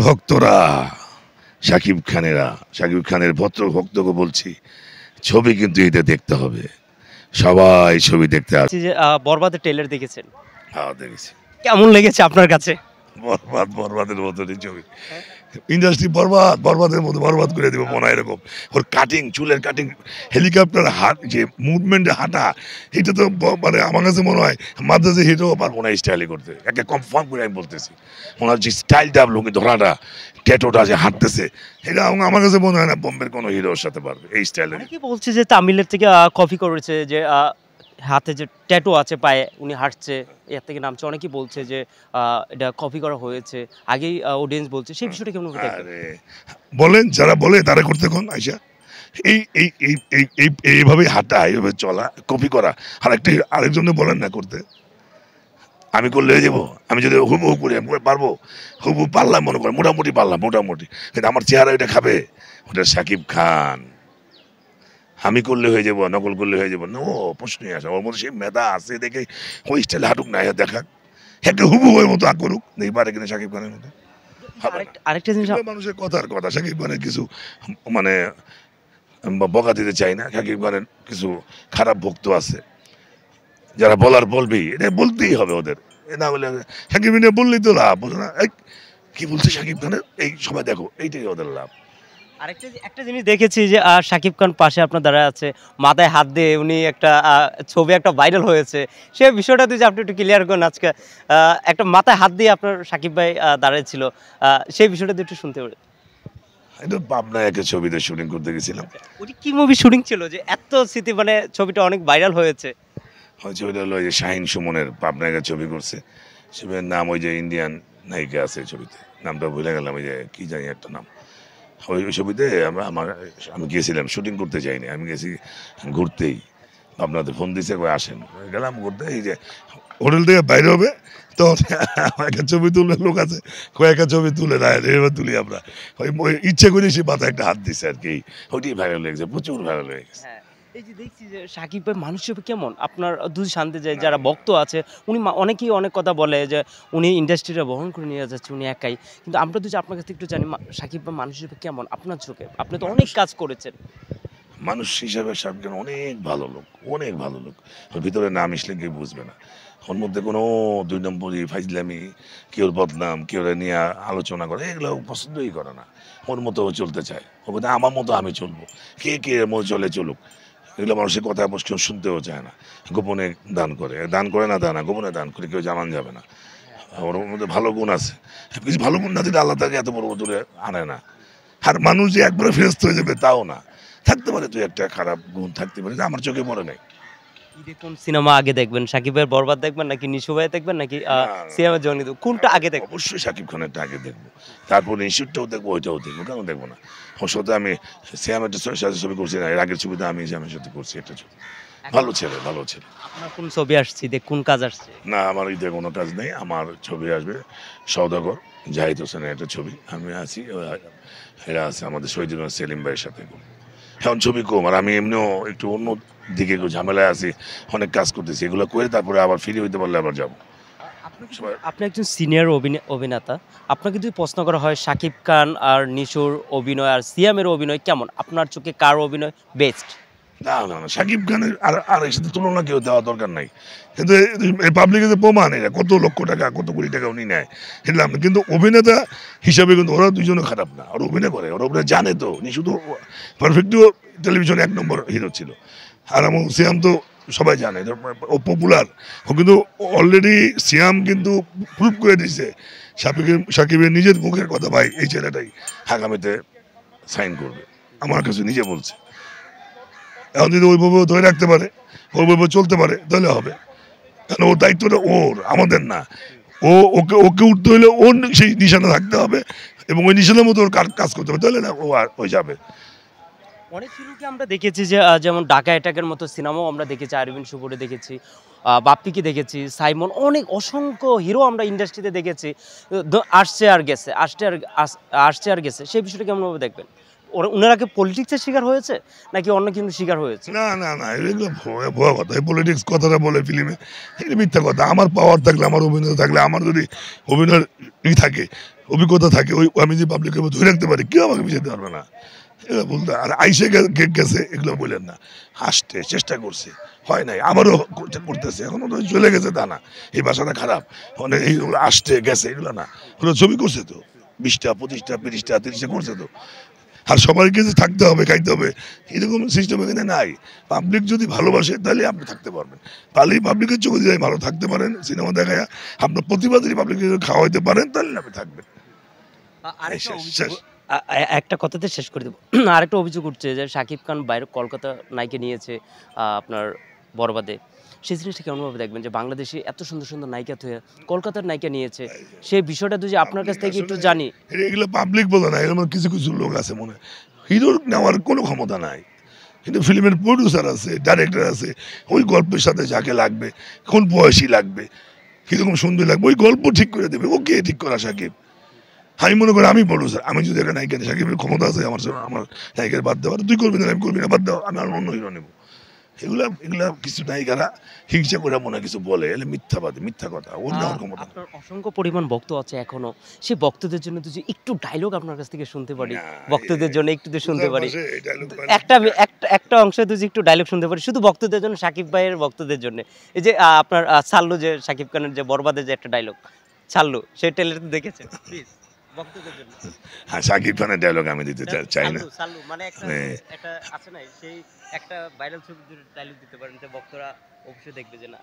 ভক্তরা, শাকিব খানেরা, শাকিব খানের ভক্তকে বলছি, ছবি কিন্তু এটা দেখতে হবে, সবাই ছবি দেখতে আসে। যে বরবাদের ট্রেলার দেখেছেন, হ্যাঁ দেখেছি। কেমন লেগেছে আপনার কাছে? বরবাদের মতনই ছবি। ইন্ডাস্ট্রি বরবাদের মতো বরবাদ করে দেবো মনে হয় এরকম। ওর কাটিং, চুলের কাটিং, হেলিকপ্টার হাত, যে মুভমেন্টে হাঁটা, এটা তো মানে আমার কাছে মনে হয় মাদ্রাসে হেঁটেও পারবো না স্টাইলে করতে। একে কনফার্ম করে আমি বলতেছি, মনে হচ্ছে স্টাইলটা লুঙ্গি ধরাটা, ট্যাটোটা যে হাঁটতেছে, এটা আমার কাছে মনে হয় না বোম্বের কোনো হিরোর সাথে পারবে এই স্টাইলে। কি বলছে যে তামিলের থেকে কপি করেছে, যে হাতে যে ট্যাটু আছে পায়ে উনি হাঁটছে এর থেকে নামছে, অনেকেই বলছে যে এটা কপি করা হয়েছে, আগেই অডিয়েন্স বলছে, সেই বিষয়টা কেমন দেখবেন? আরে বলেন, যারা বলে তারা করতে কোন আইসা এই এই এই এই এই এইভাবে হাঁটা, এইভাবে চলা, কপি করা, আরেকজনে বলেন না করতে। আমি করলে হয়ে যাবো? আমি যদি হুবহু করি আমি পারবো? হুবহু পারলাম, মনে করেন মোটামুটি পারলাম, মোটামুটি, কিন্তু আমার চেহারা এটা খাবে? ওটা শাকিব খান। আমি করলে হয়ে যাবো, নকল করলে হয়ে যাবো? নো, প্রশ্নই আসে। ওর মধ্যে সেই মেধা আছে দেখে ওই স্টাইলে হাঁটুক না, দেখাক, একটা হুবহু ওর মতো করুক, দেখি পারে কিনা শাকিব খানের মতো। আরেকটা জিনিস, মানুষের কথার কথা, শাকিব খানের কিছু মানে বকা দিতে চাই না, শাকিব খানের কিছু খারাপ ভক্ত আছে, যারা বলার বলবেই, এটা বলতেই হবে ওদের। এ না বলে শাকিব খানের বললেই তো লাভ, বুঝো না? কি বলছে শাকিব খানের, এই সবাই দেখো, এইটাই ওদের লাভ। একটা জিনিস দেখেছি যে শাকিব খান পাশে আপনার দাঁড়ায় আছে, মাথায় হাত দিয়ে উনি একটা ছবি একটা ভাইরাল হয়েছে, সেই বিষয়টা যদি আপনি একটু ক্লিয়ার করেন। আজকে একটা মাথায় হাত দিয়ে আপনার শাকিব ভাই দাঁড়িয়েছিল, সেই বিষয়টা দিয়ে একটু শুনতে পারি। এটা পাবনায় একটা ছবিতে শুটিং করতে গেছিলাম। ওটি কি মুভি শুটিং ছিল যে এত স্মৃতি, মানে ছবিটা অনেক ভাইরাল হয়েছে? ওই ছবিটা হলো ওই যে শাহিন সুমনের, পাবনায় একটা ছবি করছে, ছবির নাম ওই যে ইন্ডিয়ান নায়িকা আছে ছবিতে, নামটা ভুলে গেলাম, ওই যে কি জানি একটা নাম। ওই ছবিতে আমি গিয়েছিলাম, শুটিং করতে চাইনি, আমি গেছি ঘুরতেই। আপনাদের ফোন দিছে, কই আসেন, গেলাম ঘুরতে। এই যে হোটেল থেকে বাইরে হবে তো একটা ছবি তুলে লোক আছে, কয়েকটা ছবি তুলে না, এবার তুলি আমরা। ওই ইচ্ছে করে সে মাথায় একটা হাত দিচ্ছে আর কি, ওইটাই ভাইরাল হয়ে গেছে, প্রচুর ভাইরাল হয়ে গেছে। হ্যাঁ, এই যে দেখছি যে সাকিব ভাই মানুষ হিসেবে কেমন, আপনার দুই শান্তি যায় যারা ভক্ত আছে, উনি অনেকেই অনেক কথা বলে যে উনি ইন্ডাস্ট্রিটা বহন করে নিয়ে যাচ্ছে উনি একাই, কিন্তু আমরা যদি আপনার কাছ থেকে একটু জানি সাকিব ভাই মানুষ হিসেবে কেমন আপনার চোখে? আপনি তো অনেক কাজ করেছেন। মানুষ হিসাবে শাকিব খান অনেক ভালো লোক, অনেক ভালো লোক। ওর ভিতরে না মিশলে কেউ বুঝবে না। ওর মধ্যে কোনো দুই নম্বরই ফাইজলামি, কেউ বদনাম, কেউ নিয়ে আলোচনা করে, এগুলো ও পছন্দই করে না। ওর মতো ও চলতে চায়, ও বলতে আমার মতো আমি চলবো, কে কে এর মতো চলে চলুক, এগুলো মানুষের কথা কেউ শুনতেও চায় না। গোপনে দান করে, দান করে না তা না, গোপনে দান করে, কেউ জানান যাবে না। ওর মধ্যে ভালো গুণ আছে, কিছু ভালো গুণ না দিলে আল্লাহ তাকে এত বড় দূরে আনে না। আর মানুষ যে একবারে ফেরস্ত হয়ে যাবে তাও না, থাকতে পারে তুই একটা খারাপ গুণ থাকতে পারে, আমার চোখে পড়ে নাই। ঈদে কোন সিনেমা আগে দেখবেন, সাকিবের বরবাদ দেখবেন নাকি নিশু ভাই দেখবেন নাকি সিনেমা জনি, কোনটা আগে দেখবেন? অবশ্যই শাকিব খানেরটা আগে দেখবো, তারপর ইনস্টিটিউটটাও দেখবো, ওইটাও দেখবো, কেন দেখবো না? ওর সাথে আমি শ্যামের সাথে ছবি করছি না, এর আগের ছবিতে আমি শ্যামের সাথে করছি একটা ছবি। ভালো ছেলে, ভালো ছেলে। আপনার কোন ছবি আসছে, দেখ কোন কাজ আসছে? না, আমার ঈদে কোনো কাজ নেই, আমার ছবি আসবে সওদাগর, জাহিদ হোসেনের একটা ছবি, আমি আছি, এরা আছে আমাদের শহীদুল সেলিম ভাইয়ের সাথে। এখন ছবি কম, আর আমি এমনিও একটু অন্য দিকে একটু ঝামেলায় আছি, অনেক কাজ করতেছি, এগুলো করে তারপরে আবার ফ্রি হইতে পারলে আবার যাবো। আপনি একজন সিনিয়র অভিনেতা, আপনাকে যদি প্রশ্ন করা হয় শাকিব খান আর নিশুর অভিনয় আর সিয়ামের অভিনয় কেমন, আপনার চোখে কার অভিনয় বেস্ট? না না না, শাকিব খানের আর এর সাথে তুলনা কেউ দেওয়া দরকার নাই। কিন্তু পাবলিকের যে প্রমাণ, এটা কত লক্ষ টাকা, কত কোটি টাকা উনি নেয়, হিলাম না। কিন্তু অভিনেতা হিসাবে কিন্তু ওরা দুজনে খারাপ না, ওরা অভিনয় করে, ওরা অভিনয় জানে তো। উনি শুধু পারফেক্টও টেলিভিশনে 1 নম্বর হিরো ছিল। আর আমার সিয়াম তো সবাই জানে ও পপুলার, ও কিন্তু অলরেডি সিয়াম কিন্তু প্রুভ করে দিচ্ছে সাকিবের নিজের মুখের কথা, ভাই এই ছেলেটাই আগামীতে সাইন করবে, আমার কাছে নিজে বলছে। এখন যদি ওইভাবে ধরে রাখতে পারে, ওইভাবে চলতে পারে, তাহলে হবে। কারণ ওর দায়িত্বটা ওর, আমাদের না। ওকে উঠতে হলে ওর সেই নিশানা থাকতে হবে, এবং ওই নিশানার মতো ওর কাজ করতে হবে, তাহলে না ও যাবে। অনেক হিরোকে আমরা দেখেছি যে যেমন ঢাকা অ্যাটাকের মতো সিনেমাও আমরা দেখেছি, আরবিন শুভরে দেখেছি, বাপ্পিকে দেখেছি, সাইমন, অনেক অসংখ্য হিরো আমরা ইন্ডাস্ট্রিতে দেখেছি, আসছে আর গেছে, আসছে আর গেছে, সেই বিষয়টা কেমনভাবে দেখবেন? ওনারা কি পলিটিক্সের শিকার হয়েছে নাকি অন্য কিছু শিকার হয়েছে? না না না, এগুলো ভুয়া কথা। এই পলিটিক্স কথাটা বলে ফিল্মে, এগুলো মিথ্যা কথা। আমার পাওয়ার থাকলে, আমার অভিনয় থাকলে, আমার যদি অভিনয় থাকে, অভিজ্ঞতা থাকে, ওই আমি যে পাবলিকের ধরে রাখতে পারি, কেউ আমাকে বুঝাতে পারবে না। এগুলো বলতে, আর আইসে গেছে এগুলো বললেন না। হাসতে চেষ্টা করছে, হয় নাই, আবারও করতেছে, এখনো তো চলে গেছে তা না। এই ভাষাটা খারাপ, মানে এইগুলো আসতে গেছে এগুলো না। ওগুলো ছবি করছে তো, 20টা 25টা 30টা 30টা করছে তো। আর সবাইকে যে থাকতে হবে, খাইতে হবে, এরকম সিস্টেম এখানে নাই। পাবলিক যদি ভালোবাসে তাহলে আপনি থাকতে পারবেন, তাহলেই পাবলিকের চোখে যদি ভালো থাকতে পারেন, সিনেমা দেখায় আপনার প্রতিভা যদি পাবলিককে খাওয়াইতে পারেন, তাহলে আপনি থাকবেন। আরেকটা শেষ, অভিযোগ, শেষ। একটা কথাতে শেষ করে দেবো। আরেকটা অভিযোগ উঠছে যে শাকিব খান বাইরে কলকাতা নায়িকা নিয়েছে আপনার বরবাদে। সেই জিনিসটা কেমনভাবে দেখবেন যে বাংলাদেশে এত সুন্দর সুন্দর নায়িকা থেকে কলকাতার নায়িকা নিয়েছে, সেই বিষয়টা যদি আপনার কাছ থেকে একটু জানি। এগুলো পাবলিক বলে না, এরকম কিছু কিছু লোক আছে মনে, হিরোর নেওয়ার কোনো ক্ষমতা নাই। কিন্তু ফিল্মের প্রডিউসার আছে, ডাইরেক্টর আছে, ওই গল্পের সাথে যাকে লাগবে, কোন বয়সী লাগবে, কিরকম সুন্দর লাগবে, ওই গল্প ঠিক করে দেবে। ওকে ঠিক করা সাকিব। আমি মনে করি আমি প্রডিউসার, আমি যদি একটা নায়িকা নিই, সাকিবের ক্ষমতা আছে আমার আমার নায়িকার বাদ দেওয়ার, তুই করবি না, আমি করবি না, বাদ দেওয়া, আমি আর অন্য হিরো নেবো। এগুলা কিছু নায়িকারা হিংসা করে মনে কিছু বলে, এলে মিথ্যাবাদী, মিথ্যা কথা, ওর নেওয়ার ক্ষমতা নেই। আপনার অসংখ্য পরিমাণ ভক্ত আছে এখনো, সেই ভক্তদের জন্য যদি একটু ডায়লগ আপনার কাছ থেকে শুনতে পারি, না, ভক্তদের জন্য একটু যদি শুনতে পারি, পূজার মাসে এই dialogue একটা একটা অংশ যদি একটু ডায়লগ শুনতে পারি শুধু ভক্তদের জন্য, সাকিব ভাইয়ের ভক্তদের জন্য। এই যে আপনার ছাল্লু, যে সাকিব খানের যে বরবাদের যে একটা ডায়লগ ছাল্লু, সেই ট্রেলার তো দেখেছেন, প্লিজ ভক্তদের জন্য। হ্যাঁ, সাকিব খানের ডায়লগ আমি দিতে চাই না। ছাল্লু ছাল্লু মানে একটা মানে একটা আছে না, সেই একটা ভাইরাল ছবি ডায়লগ দিতে পারেন, যে ভক্তরা অবশ্যই দেখবে যে না।